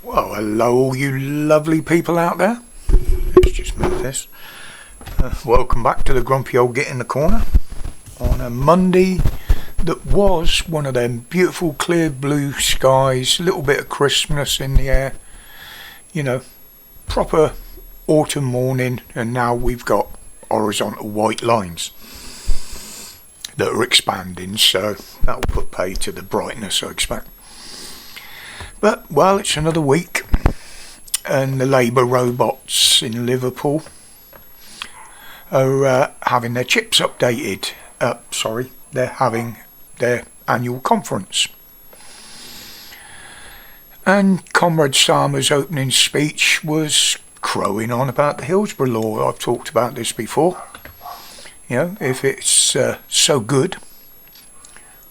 Well, hello all you lovely people out there. Let's just move this. Welcome back to the grumpy old Git in the Corner on a Monday that was one of them beautiful clear blue skies, a little bit of Christmas in the air, you know, proper autumn morning, and now we've got horizontal white lines that are expanding, so that'll put pay to the brightness, I expect. But, well, it's another week, and the Labour robots in Liverpool are having their chips updated. They're having their annual conference. And Comrade Starmer's opening speech was crowing on about the Hillsborough law. I've talked about this before. You know, if it's so good,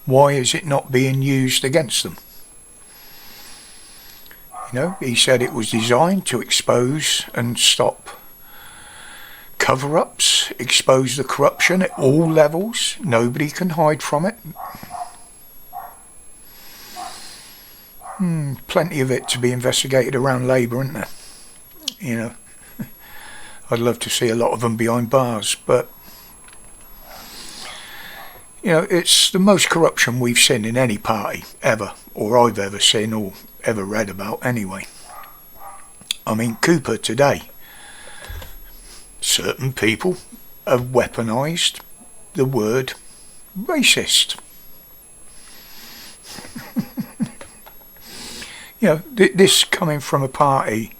why is it not being used against them? You know, he said it was designed to expose and stop cover-ups, expose the corruption at all levels. Nobody can hide from it. Plenty of it to be investigated around Labour, isn't there? You know, I'd love to see a lot of them behind bars, but you know, it's the most corruption we've seen in any party ever, or I've ever seen or ever read about anyway. I mean, Cooper today, certain people have weaponised the word racist. You know, this coming from a party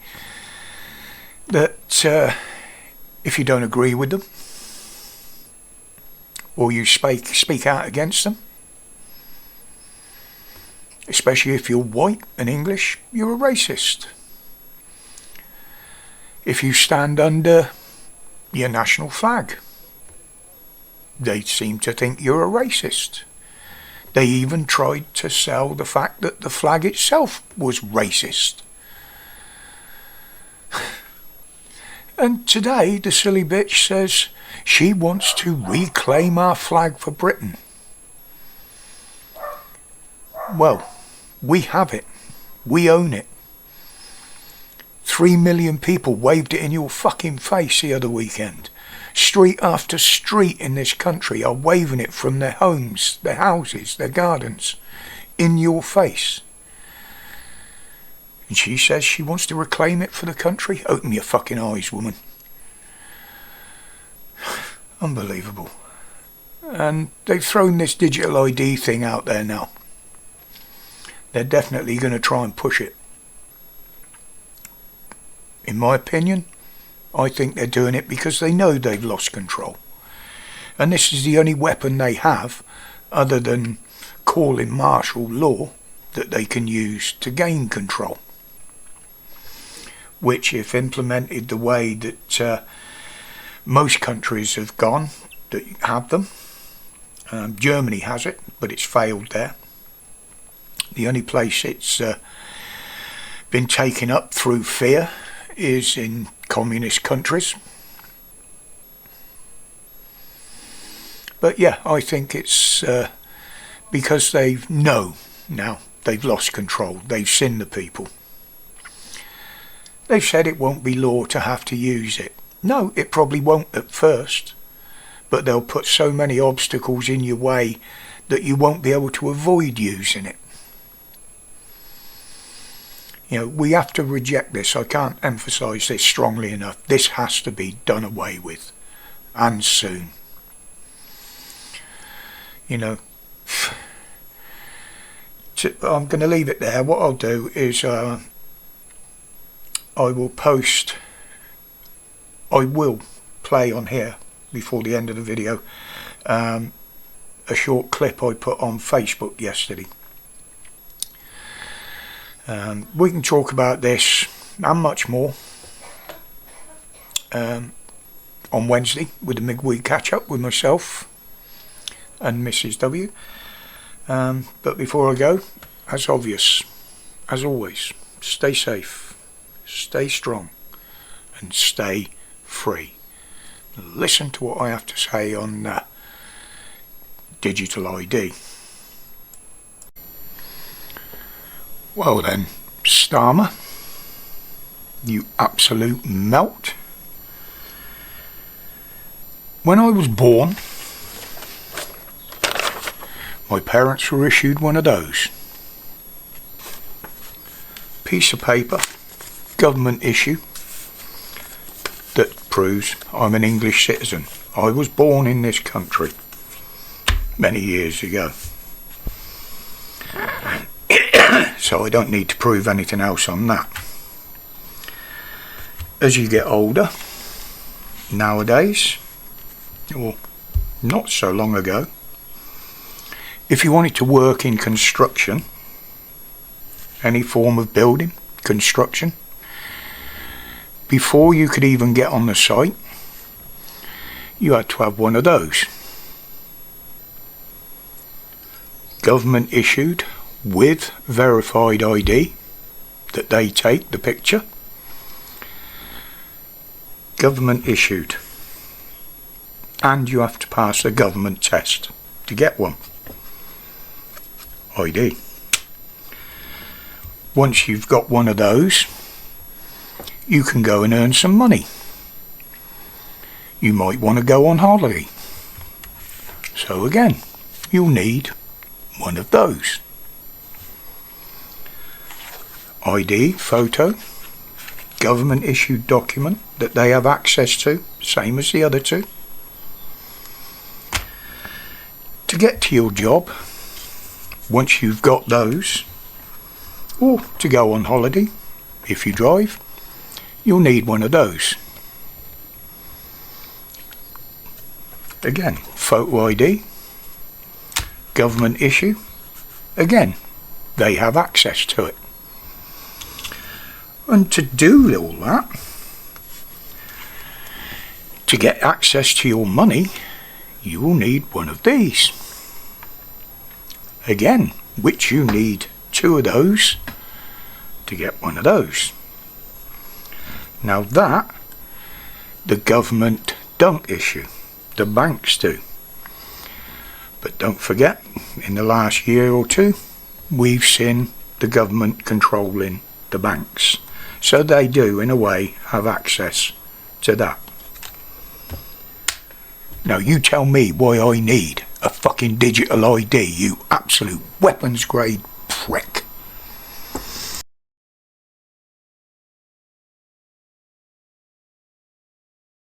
that if you don't agree with them or you speak out against them, especially if you're white and English, you're a racist. If you stand under your national flag, they seem to think you're a racist. They even tried to sell the fact that the flag itself was racist. And today the silly bitch says she wants to reclaim our flag for Britain. Well, we have it. We own it. 3 million people waved it in your fucking face the other weekend. Street after street in this country are waving it from their homes, their houses, their gardens, in your face. And she says she wants to reclaim it for the country? Open your fucking eyes, woman. Unbelievable. And they've thrown this digital ID thing out there now. They're definitely going to try and push it. In my opinion, I think they're doing it because they know they've lost control. And this is the only weapon they have, other than calling martial law, that they can use to gain control. Which, if implemented the way that most countries have gone, that have them, Germany has it, but it's failed there. The only place it's been taken up through fear is in communist countries. But yeah, I think it's because they know now they've lost control. They've seen the people. They've said it won't be law to have to use it. No, it probably won't at first, but they'll put so many obstacles in your way that you won't be able to avoid using it. You know, we have to reject this. I can't emphasise this strongly enough. This has to be done away with, and soon. You know, I'm going to leave it there. What I'll do is I will play on here before the end of the video a short clip I put on Facebook yesterday. We can talk about this and much more on Wednesday with the midweek catch up with myself and Mrs. W. But before I go, as obvious, as always, stay safe, stay strong, and stay free. Listen to what I have to say on digital ID. Well then, Starmer, You absolute melt. When I was born, my parents were issued one of those. Piece of paper, government issue, that proves I'm an English citizen. I was born in this country many years ago. So I don't need to prove anything else on that. As you get older, nowadays, or not so long ago, if you wanted to work in construction, any form of building, construction, before you could even get on the site, you had to have one of those. Government issued with verified ID that they take the picture. Government issued. And you have to pass the government test to get one. ID. Once you've got one of those, you can go and earn some money. You might want to go on holiday. So again, you'll need one of those. ID, photo, government issued document that they have access to, same as the other two. To get to your job, once you've got those, or to go on holiday, if you drive, you'll need one of those. Again, photo ID, government issue, again, they have access to it. And to do all that, to get access to your money, you will need one of these. Again, which you need two of those to get one of those. Now that, the government don't issue, the banks do. But don't forget, in the last year or two, we've seen the government controlling the banks. So they do, in a way, have access to that. Now you tell me why I need a fucking digital ID, you absolute weapons grade